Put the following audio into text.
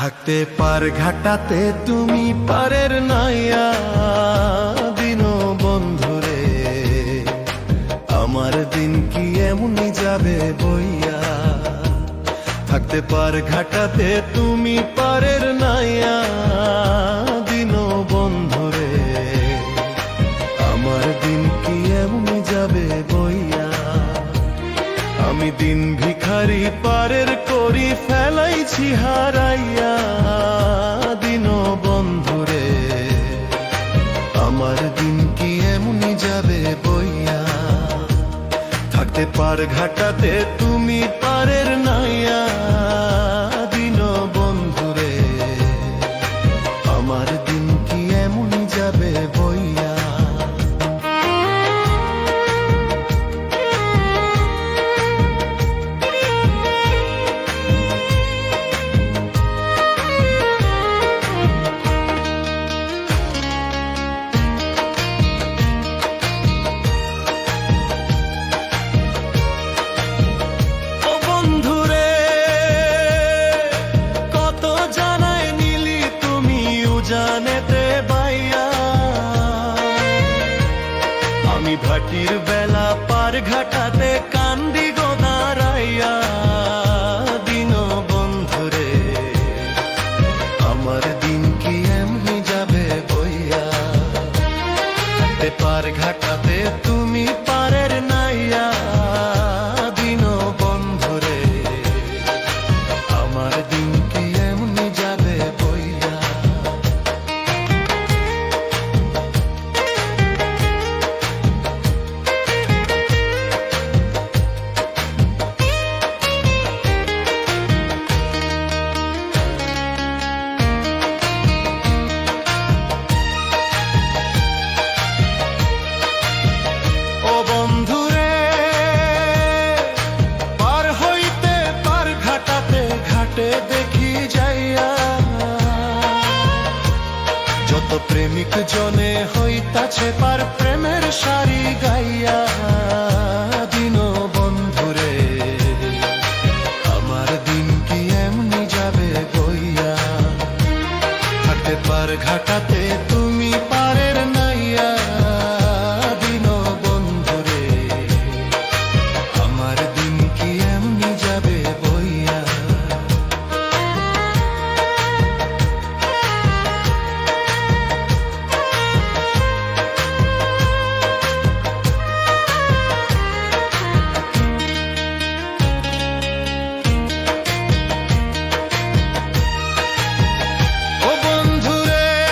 থাকতে পার ঘাটাতে তুমি পারের নাইয়া দিন বন্ধুরে, আমার দিন কি এমনি যাবে বইয়া। থাকতে পার ঘাটাতে তুমি পারের নাইয়া দিন বন্ধুরে, আমার দিন কি এমনি যাবে বইয়া। আমি দিন ভিখারি পারের করি ফেলাইছি হারাইয়া দিন বন্ধুরে, আমার দিন কি এমনি যাবে বইয়া। থাকতে পার ঘাটাতে তুমি পারের নাইয়া দিন বন্ধুরে, আমার দিন কি এমনি যাবে বইয়া। জানেতে বাইয়া আমি ভাটির বেলা পার ঘাটাতে কান্দি গো দাঁড়াইয়া দিন বন্ধুরে, আমার দিন কি এমনি যাবে বইয়া। থাকতে পার ঘাটাতে তুমি পারের নাইয়া দিন বন্ধুরে, আমার দিন কি এমনি যাবে বইয়া। দেখি যাইয়া যত প্রেমিক জনে হইতাছে পার প্রেমের সারি গাইয়া দিন বন্ধুরে, আমার দিন কি এমনি যাবে বইয়া। থাকতে পার ঘাটাতে